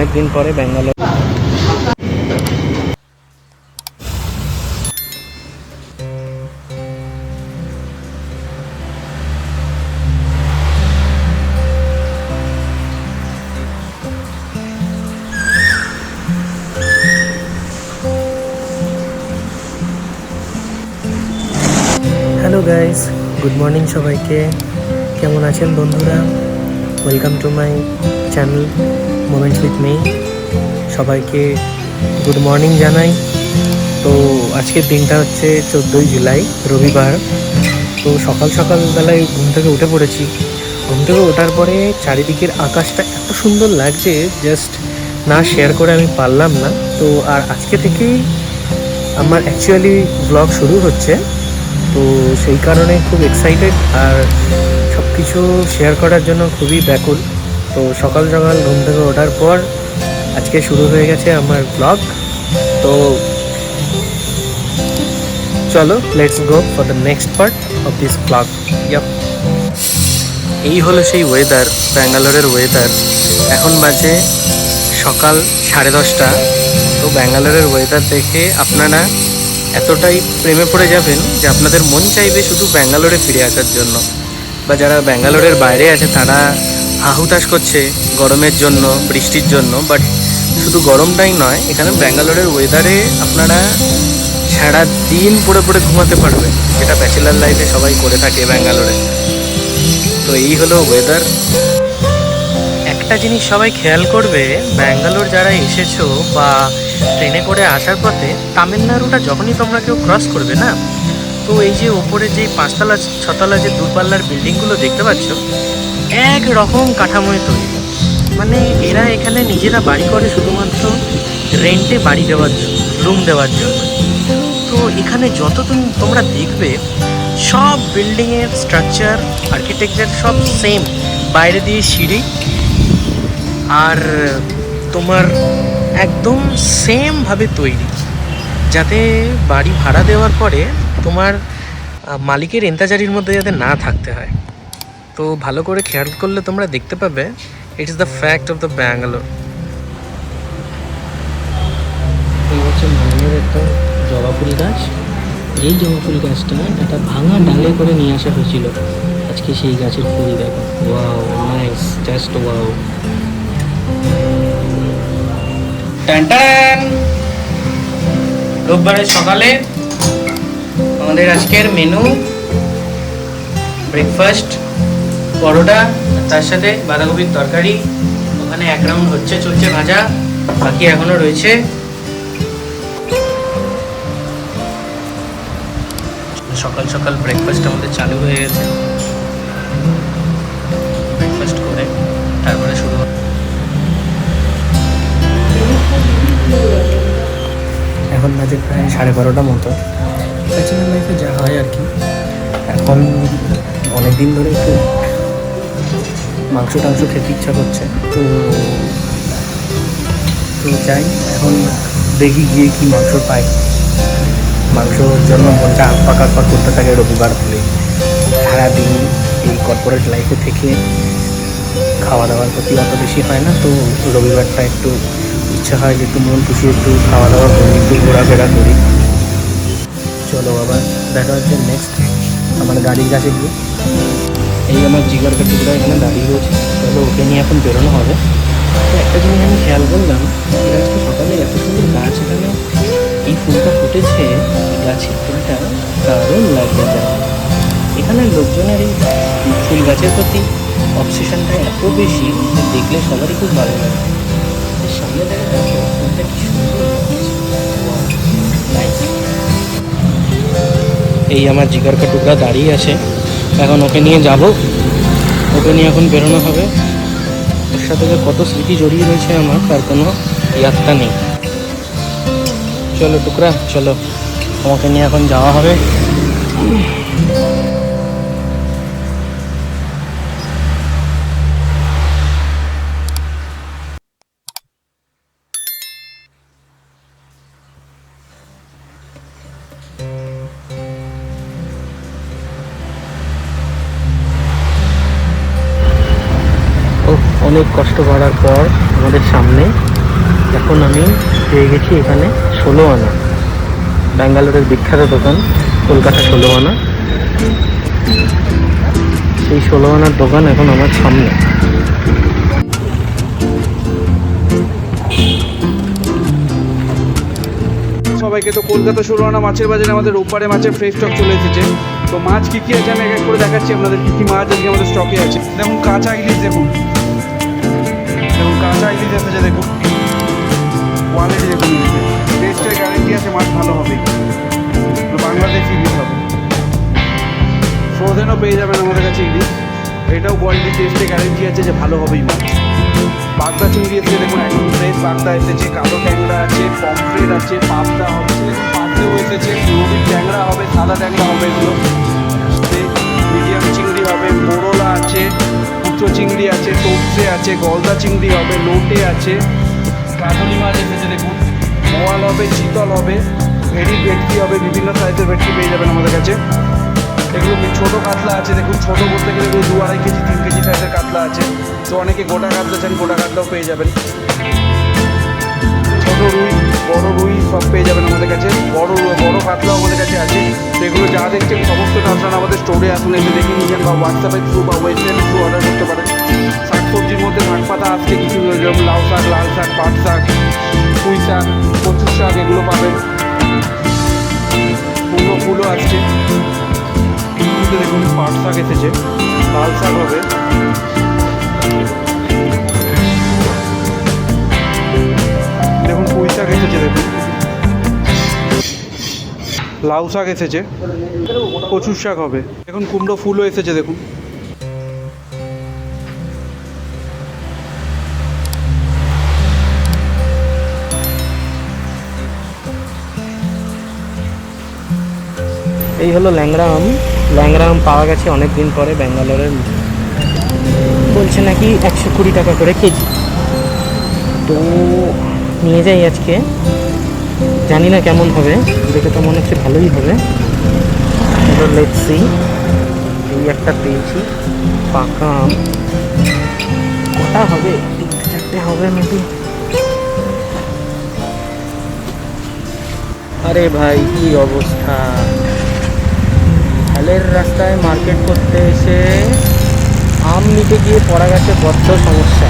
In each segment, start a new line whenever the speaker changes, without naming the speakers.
অনেকদিন পরে Bangalore. Hello guys, good morning সবাইকে। কেমন আছেন বন্ধুরা? Welcome to my channel moments with me. সবাইকে গুড মর্নিং জানাই। তো আজকের দিনটা হচ্ছে 14ই জুলাই, রবিবার। তো সকাল সকালবেলায় ঘুম থেকে উঠে পড়েছি। ঘুম থেকে ওঠার পরে চারিদিকের আকাশটা এত সুন্দর লাগছে, জাস্ট না শেয়ার করে আমি পারলাম না। তো আর আজকে থেকেই আমার অ্যাকচুয়ালি ব্লগ শুরু হচ্ছে, তো সেই কারণে খুব এক্সাইটেড আর সব কিছু শেয়ার করার জন্য খুবই ব্যাকুল। তো সকাল সকাল ঘুম থেকে ওঠার পর আজকে শুরু হয়ে গেছে আমার ব্লগ। তো চলো, let's go for the next part of this blog. Yup, এই হলো সেই ওয়েদার, ব্যাঙ্গালোরের ওয়েদার। এখন বাজে সকাল 10:30। তো ব্যাঙ্গালোরের ওয়েদার দেখে আপনারা এতটাই প্রেমে পড়ে যাবেন যে আপনাদের মন চাইবে শুধু ব্যাঙ্গালোরে ফিরে আসার জন্য। বা যারা ব্যাঙ্গালোরের বাইরে আছে তারা হাহুতাশ করছে গরমের জন্য, বৃষ্টির জন্য। বাট শুধু গরমটাই নয়, এখানে ব্যাঙ্গালোরের ওয়েদারে আপনারা সারা দিন পড়ে পড়ে ঘুমাতে পারবেন, যেটা ব্যাচেলার লাইফে সবাই করে থাকে ব্যাঙ্গালোরে। তো এই হলো ওয়েদার। একটা জিনিস সবাই খেয়াল করবে, ব্যাঙ্গালোর যারা এসেছো বা ট্রেনে করে আসার পথে তামিলনাড়ুটা যখনই তোমরা কেউ ক্রস করবে না, তো এই যে ওপরে যে 5তলা 6তলা যে দূরপাল্লার বিল্ডিংগুলো দেখতে পাচ্ছ, এক রকম কাঠামোয় তৈরি। মানে এরা এখানে নিজেরা বাড়ি করে শুধুমাত্র রেন্টে বাড়ি দেওয়ার জন্য, রুম দেওয়ার জন্য। তো এখানে যত তোমরা দেখবে সব বিল্ডিংয়ের স্ট্রাকচার, আর্কিটেকচার সব সেম। বাইরে দিয়ে সিঁড়ি, আর তোমার একদম সেমভাবে তৈরি, যাতে বাড়ি ভাড়া দেওয়ার পরে তোমার মালিকের এন্তাজারির মধ্যে যাতে না থাকতে হয়। তো ভালো করে খেয়াল করলে তোমরা দেখতে পাবে, it is the fact of the Bangalore. এই হচ্ছে মনের একটা জবা ফুল গাছ। এই জবা ফুল গাছটা একটা ভাঙা ডালে করে নিয়ে আসা হয়েছিল। আজকে সেই গাছের ফুল দেখো, ওয়াও, নাইস, জাস্ট ওয়াও। টানটান, রোববারের সকালে আমাদের আজকের মেনু ব্রেকফাস্ট, পরোটা, তার সাথে বাঁধাকপির তরকারি। ওখানে 1 রাউন্ড চলছে ভাজা, বাকি এখনো রয়েছে। সকাল সকাল ব্রেকফাস্ট আমাদের চালু হয়ে গেছে। ব্রেকফাস্ট করে তারপরে শুরু। এখন বাজে প্রায় 12:30 মতো। ব্যাচেলার লাইফে যা হয় আর কি। এখন অনেক দিন ধরে একটু মাংস টাংস খেতে ইচ্ছা করছে, তো যাই এখন দেখি গিয়ে কি মাংস পাই। মাংসর জন্য মনটা হাঁক পাক করতে থাকে রবিবার হলে। সারাদিন এই কর্পোরেট লাইফে থেকে খাওয়া দাওয়ার প্রতি অত বেশি হয় না, তো রবিবারটা একটু ইচ্ছা হয় যে একটু মন খুশি একটু খাওয়া দাওয়া করি, একটু ঘোরাফেরা করি। চলো আবার দেখা হচ্ছে নেক্সট আমার গাড়ির কাছে গিয়ে। এই আমার জিগার টুকরা এখানে দাঁড়িয়ে রয়েছে, চলো ওকে নিয়ে এখন বেরোনো হবে। তো একটা জিনিস আমি খেয়াল করলাম, আজকে সকালে এত সুন্দর গাছ, এখানে এই ফুলটা ফুটেছে, গাছের ফুলটা দারুণ লাগবে। এখানে লোকজনের এই ফুল গাছের প্রতি অবসেশনটা এত বেশি যে দেখলে সবারই খুব ভালো লাগে। সামনে দেখা দেখো ফুলটা কি সুন্দর লাগছে। এই আমার জিগার টুকরা দাঁড়িয়ে আছে, এখন ওকে নিয়ে যাব, ওকে নিয়ে এখন বেরোনো হবে। ওর সাথে যে কত স্মৃতি জড়িয়ে রয়েছে আমার, তার কোনো ইয়াত্তা নেই। চলো টুকরা, চলো, তোমাকে নিয়ে এখন যাওয়া হবে। অনেক কষ্ট করার পর আমাদের সামনে এখন আমি পেয়ে গেছি এখানে 16 আনা, ব্যাঙ্গালোরের বিখ্যাত দোকান কলকাতা 16 আনা। সেই 16 আনার দোকান এখন আমার সামনে।
সবাইকে, তো কলকাতা 16 আনা মাছের বাজারে আমাদের রোববারে মাছের ফ্রেশ স্টক চলে এসেছে। তো মাছ কী কী আছে আমি এক এক করে দেখাচ্ছি আপনাদের, কী কী মাছ আজকে আমাদের স্টকে আছে। দেখুন কাঁচা ইলিশ, দেখুন কাঁচা ইলিশ এসেছে, দেখুন কোয়ালিটি দেখুন, টেস্টের গ্যারেন্টি আছে, মাছ ভালো হবে, বাংলাদেশি ইলিশ হবে। ফ্রোজেনও পেয়ে যাবেন আমাদের কাছে ইলিশ, এটাও কোয়ালিটি টেস্টে গ্যারেন্টি আছে যে ভালো হবেই মাছ। বাগদা চিংড়ি এসেছে, দেখুন একদম ফ্রেশ বাগদা এসেছে, কালো ট্যাংরা আছে, পমফ্রেট আছে, পাবদা হচ্ছে, পাতেও এসেছে, নদীর ট্যাংরা হবে, সাদা ট্যাংরা হবে, এগুলো মিডিয়াম চিংড়ি হবে, মোরলা আছে, কুচো চিংড়ি আছে, টোপসে আছে, গলদা চিংড়ি হবে, লোটে আছে, কাতলি মাছ এসেছে, দেখুন বোয়াল হবে, চিতল হবে, ভেটকি হবে, বিভিন্ন সাইজের ভেটকি পেয়ে যাবেন আমাদের কাছে। এগুলো ছোটো কাতলা আছে, দেখুন ছোটো বলতে গেলে 2-2.5 কেজি 3 কেজি সাইজের কাতলা আছে। তো অনেকে গোটা কাতলা চান, গোটা কাতলাও পেয়ে যাবেন। ছোটো রুই, বড় রুই সব পেয়ে যাবেন আমাদের কাছে, বড় কাতলাও আমাদের কাছে আছে। তো এগুলো যা দেখছেন সমস্তটা আপনারা আমাদের স্টোরে আসুন, এসে দেখে নিয়ে যান, বা হোয়াটসঅ্যাপের থ্রু বা ওয়েবসাইটের থ্রু অর্ডার করতে পারেন। শাক সবজির মধ্যে শাক পাতা আসছে কিছু, যেমন লাউ শাক, লাল শাক, পাট শাক, পুঁই শাক, কচুর শাক, এগুলো পাবেন। ফুলও আসছে, দেখুন পাট শাক এসেছে, লাল শাক হবে, দেখুন পুঁই শাক এসেছে, দেখুন লাউ শাক এসেছে, কচুর শাক হবে, দেখুন কুমড়ো ফুলও এসেছে, দেখুন
এই হলো ল্যাংড়া আম। ল্যাংড়া আম পাওয়া গেছে অনেক দিন পরে ব্যাঙ্গালোরের, বলছে নাকি 120 টাকা করে কেজি। তো নিয়ে যাই আজকে, জানি না কেমন হবে, দেখে তো মনে হচ্ছে ভালোই হবে। Let's see. এই একটা পেয়েছি পাকা আম, কটা হবে, 3-4টে হবে মেবি। আরে ভাই কি অবস্থা, খালের রাস্তায় মার্কেট করতে এসে আম নিতে গিয়ে পড়া গেছে বড্ড সমস্যা।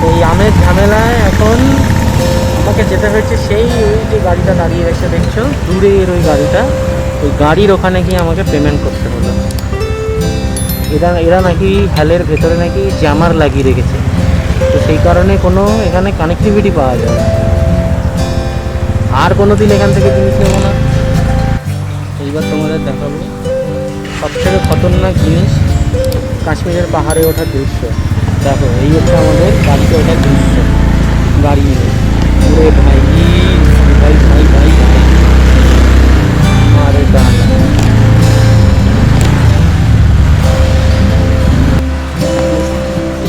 এই আমের ঝামেলায় এখন আমাকে যেতে হয়েছে সেই ওই যে গাড়িটা দাঁড়িয়ে এসে দেখছো দূরের ওই গাড়িটা, ওই গাড়ির ওখানে গিয়ে আমাকে পেমেন্ট করতে হলো। এরা নাকি হ্যালের ভেতরে নাকি জ্যামার লাগিয়ে রেখেছে, তো সেই কারণে কোনো এখানে কানেক্টিভিটি পাওয়া যায়। আর কোনো দিন এখান থেকে জিনিস নেবো না। এইবার তোমাদের দেখাবো সবথেকে খতরনাক জিনিস, কাশ্মীরের পাহাড়ে ওঠার দৃশ্য। দেখো এই হচ্ছে আমাদের গাড়িতে ওঠার দৃশ্য, গাড়ি নিয়ে পুরে ভাই ভাই ভাই ভাই ভাই আরে গান।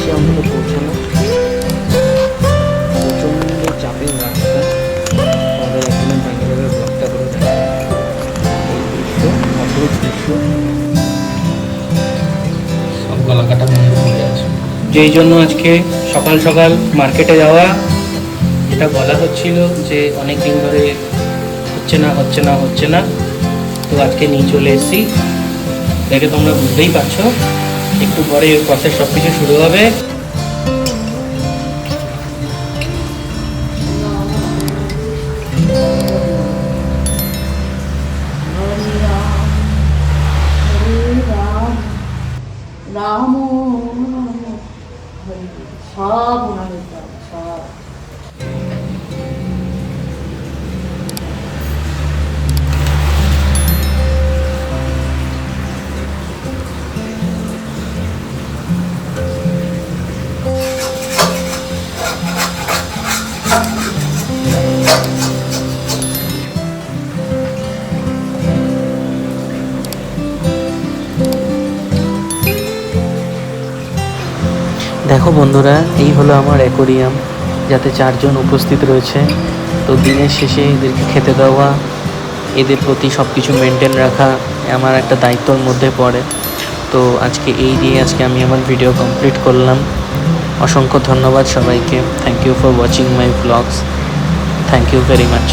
সে আমাকে পৌঁছানো প্রচণ্ড চাপের রাস্তা। আমাদের এখানে ব্যাঙ্গালোরের ব্লকটা করে দেখা এই দৃশ্য, অদ্ভুত দৃশ্য, সব গলাকাটা মনে পড়ে আছে। যেই জন্য আজকে সকাল সকাল মার্কেটে যাওয়া, যেটা বলা হচ্ছিল যে অনেক দিন ধরে হচ্ছে না, তো আজকে নিয়ে চলে এসেছি। দেখে তোমরা বুঝতেই পারছো, একটু পরে প্রসেস সব কিছু শুরু হবে।
রাম সব ওনাদের সব।
দেখো বন্ধুরা, এই হলো আমার অ্যাকোরিয়াম, যাতে 4 জন উপস্থিত রয়েছে। তো দিনের শেষে এদেরকে খেতে দেওয়া, এদের প্রতি সব কিছু মেনটেন রাখা আমার একটা দায়িত্বর মধ্যে পড়ে। তো আজকে এই দিয়ে আমি আমার ভিডিও কমপ্লিট করলাম। অসংখ্য ধন্যবাদ সবাইকে। Thank you for watching my blogs. Thank you very much.